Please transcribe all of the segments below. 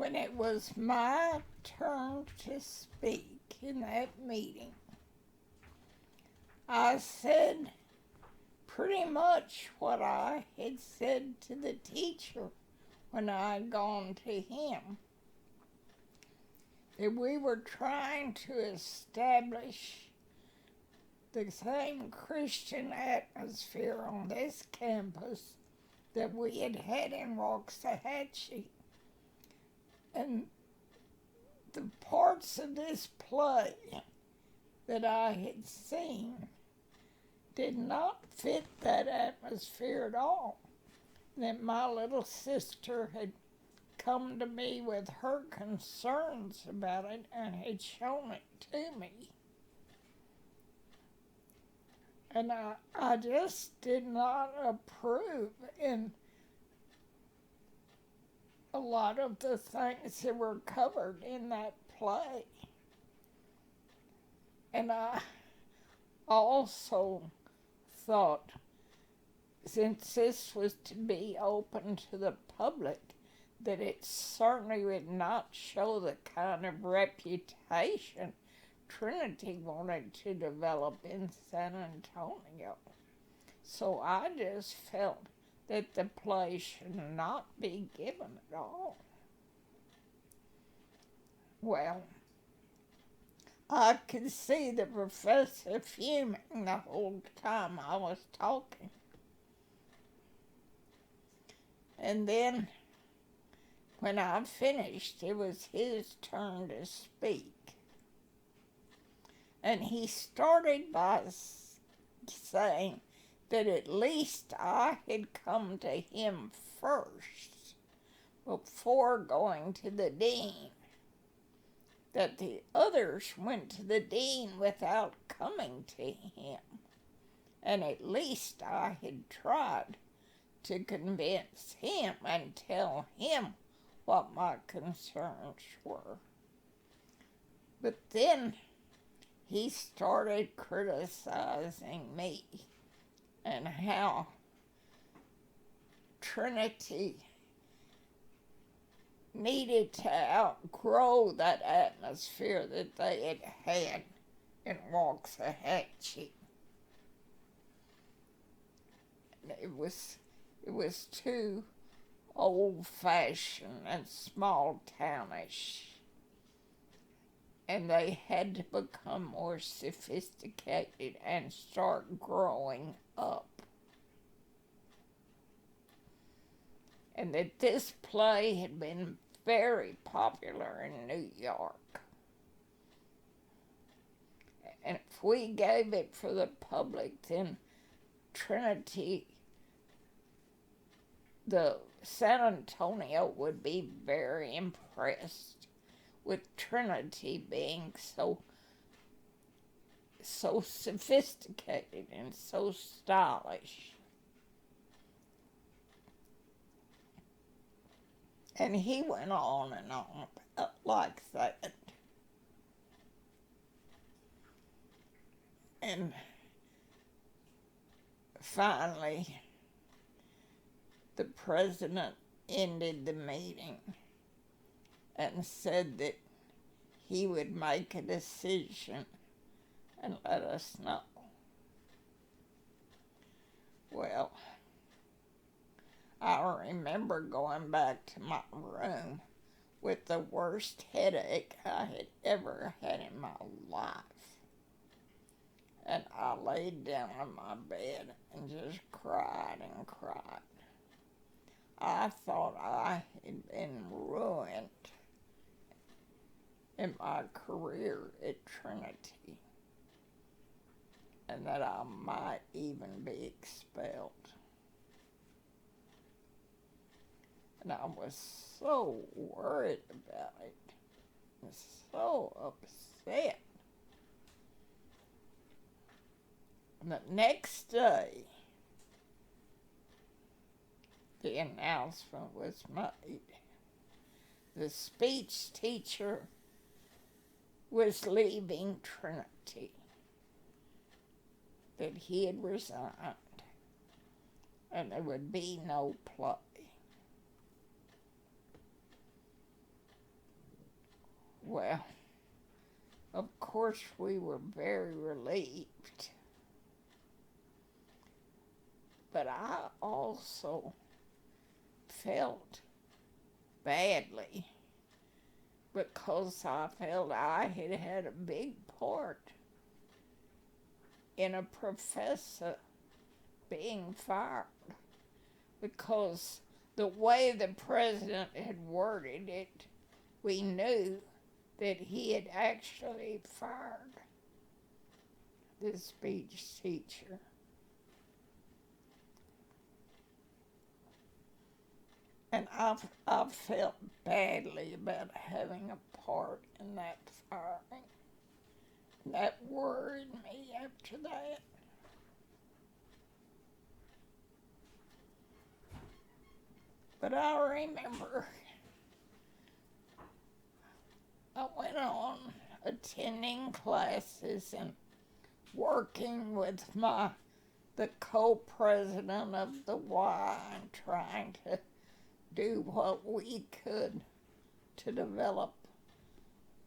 When it was my turn to speak in that meeting, I said pretty much what I had said to the teacher when I had gone to him. That we were trying to establish the same Christian atmosphere on this campus that we had had in Waxahachie. And the parts of this play that I had seen did not fit that atmosphere at all. That my little sister had come to me with her concerns about it and had shown it to me. And I just did not approve in a lot of the things that were covered in that play. And I also thought, since this was to be open to the public, that it certainly would not show the kind of reputation Trinity wanted to develop in San Antonio. So I just felt that the play should not be given at all. Well, I could see the professor fuming the whole time I was talking. And then, when I finished, it was his turn to speak. And he started by saying that at least I had come to him first before going to the dean. That the others went to the dean without coming to him. And at least I had tried to convince him and tell him what my concerns were. But then he started criticizing me and how Trinity needed to outgrow that atmosphere that they had had in Waxahachie. It was too old-fashioned and small-townish, and they had to become more sophisticated and start growing up. And that this play had been very popular in New York. And if we gave it for the public, then Trinity, the San Antonio would be very impressed with Trinity being so sophisticated and so stylish. And he went on and on like that. And finally, the president ended the meeting and said that he would make a decision and let us know. Well, I remember going back to my room with the worst headache I had ever had in my life. And I laid down on my bed and just cried and cried. I thought I had been ruined in my career at Trinity, and that I might even be expelled. And I was so worried about it, and so upset. And the next day, the announcement was made. The speech teacher was leaving Trinity, that he had resigned, and there would be no play. Well, of course we were very relieved, but I also felt badly because I felt I had had a big part in a professor being fired, because the way the president had worded it, we knew that he had actually fired this speech teacher. And I felt badly about having a part in that firing. That worried me after that. But I remember I went on attending classes and working with the co-president of the Y and trying to do what we could to develop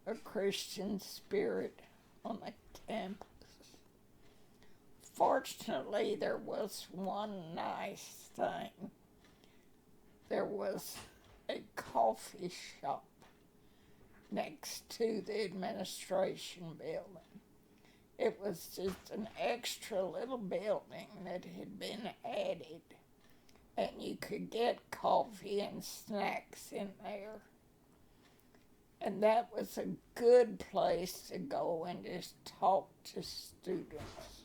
a Christian spirit on the campus. Fortunately, there was one nice thing. There was a coffee shop next to the administration building. It was just an extra little building that had been added, and you could get coffee and snacks in there. And that was a good place to go and just talk to students.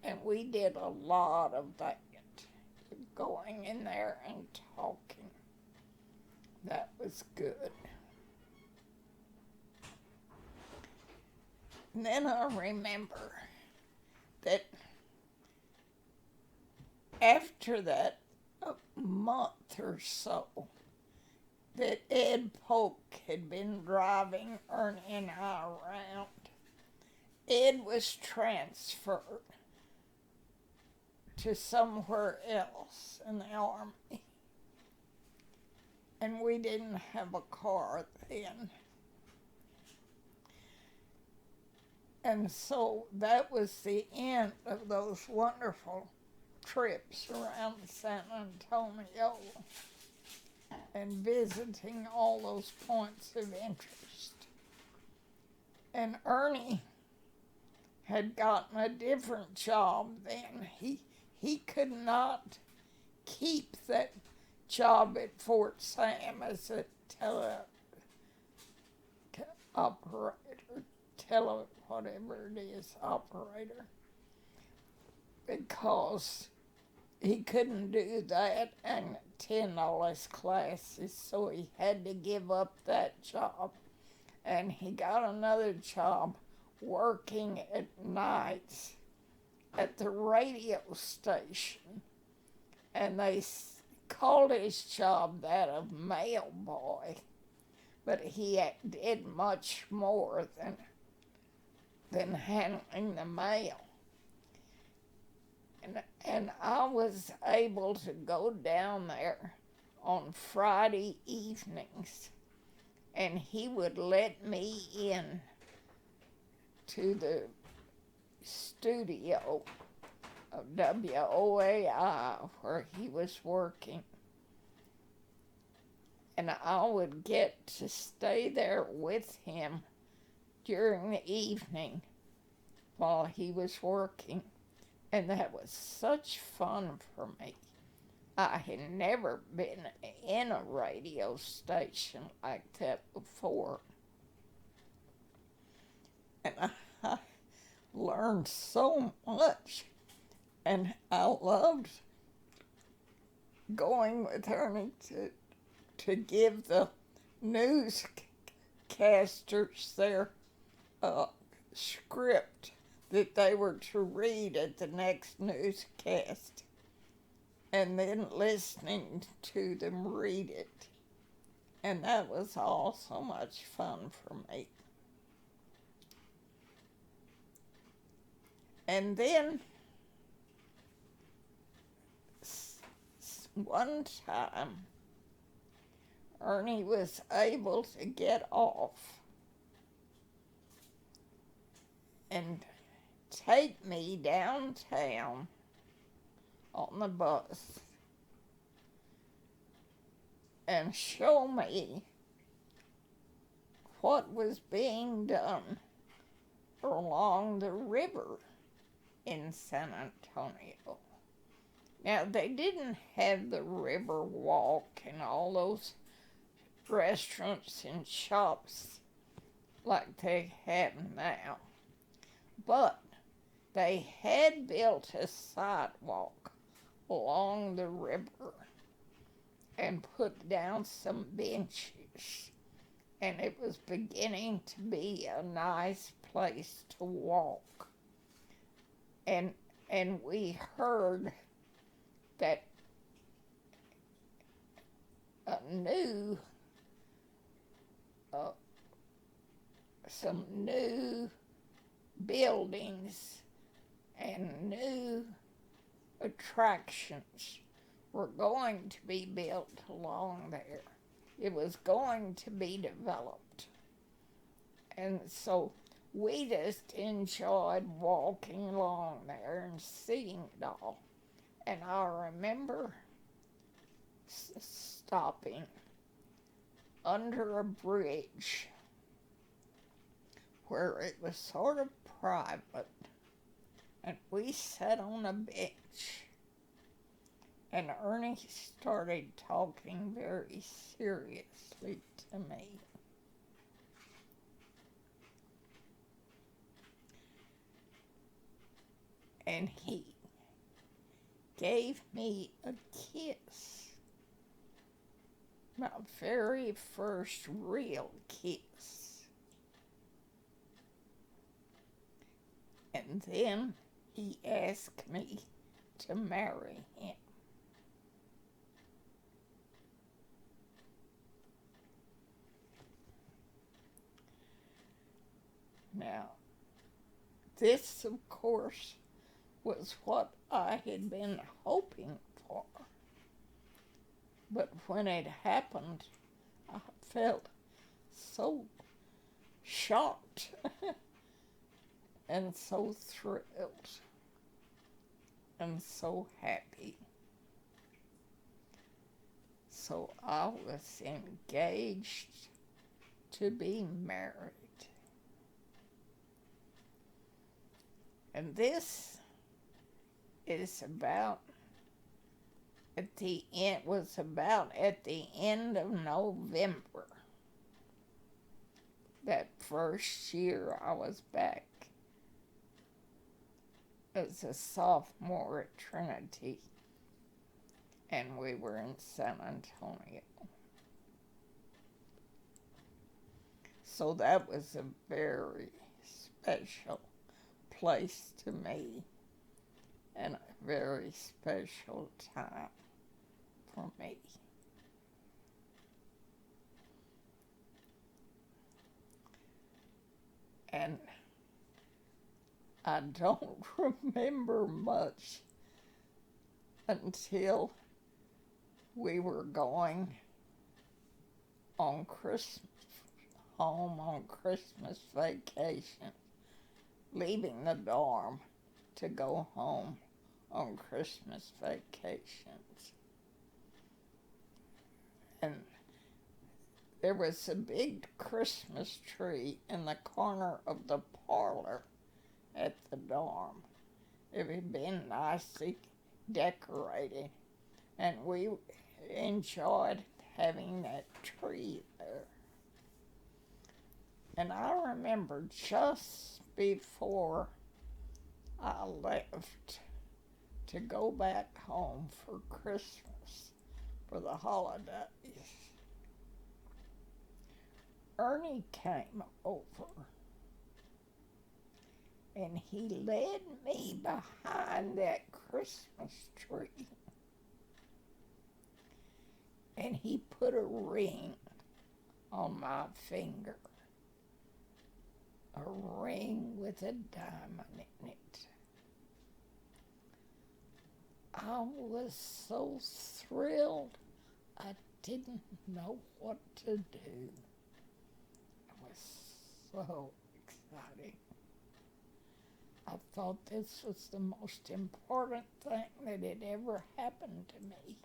And we did a lot of that, going in there and talking. That was good. And then I remember that after that, a month or so, that Ed Polk had been driving Ernie and I around. Ed was transferred to somewhere else in the Army, and we didn't have a car then. And so that was the end of those wonderful trips around San Antonio and visiting all those points of interest. And Ernie had gotten a different job then. He could not keep that job at Fort Sam as a operator, because he couldn't do that and attend all his classes, so he had to give up that job. And he got another job working at nights at the radio station, and they called his job that of mail boy, but he did much more than handling the mail. And I was able to go down there on Friday evenings, and he would let me in to the studio of WOAI where he was working. And I would get to stay there with him during the evening while he was working. And that was such fun for me. I had never been in a radio station like that before. And I learned so much. And I loved going with Ernie to give the newscasters their script that they were to read at the next newscast, and then listening to them read it. And that was all so much fun for me. And then one time, Ernie was able to get off and take me downtown on the bus and show me what was being done along the river in San Antonio. Now, they didn't have the river walk and all those restaurants and shops like they have now, but they had built a sidewalk along the river and put down some benches, and it was beginning to be a nice place to walk. And we heard that some new buildings and new attractions were going to be built along there. It was going to be developed. And so we just enjoyed walking along there and seeing it all. And I remember stopping under a bridge where it was sort of private, and we sat on a bench, and Ernie started talking very seriously to me. And he gave me a kiss. My very first real kiss. And then he asked me to marry him. Now, this, of course, was what I had been hoping for. But when it happened, I felt so shocked and so thrilled and so happy. So I was engaged to be married. And this is about at the end of November. That first year I was back as a sophomore at Trinity, and we were in San Antonio. So that was a very special place to me and a very special time for me. And I don't remember much until we were going on home on Christmas vacation, leaving the dorm to go home on Christmas vacations. And there was a big Christmas tree in the corner of the parlor at the dorm. It had been nicely decorated, and we enjoyed having that tree there. And I remember just before I left to go back home for Christmas, for the holidays, Ernie came over and he led me behind that Christmas tree, and he put a ring on my finger, a ring with a diamond in it. I was so thrilled, I didn't know what to do. It was so exciting. I thought this was the most important thing that had ever happened to me.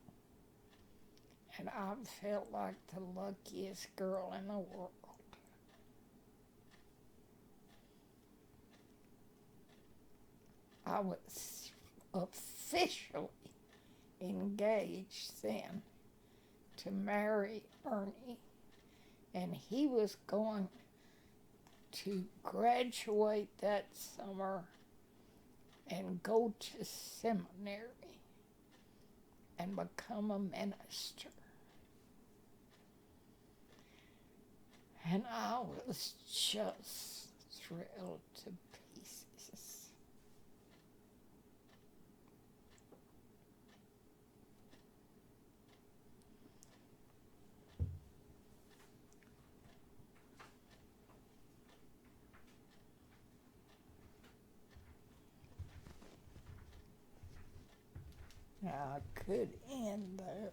And I felt like the luckiest girl in the world. I was officially engaged then to marry Ernie, and he was going to graduate that summer and go to seminary and become a minister. And I was just thrilled to pieces. Now, I could end there,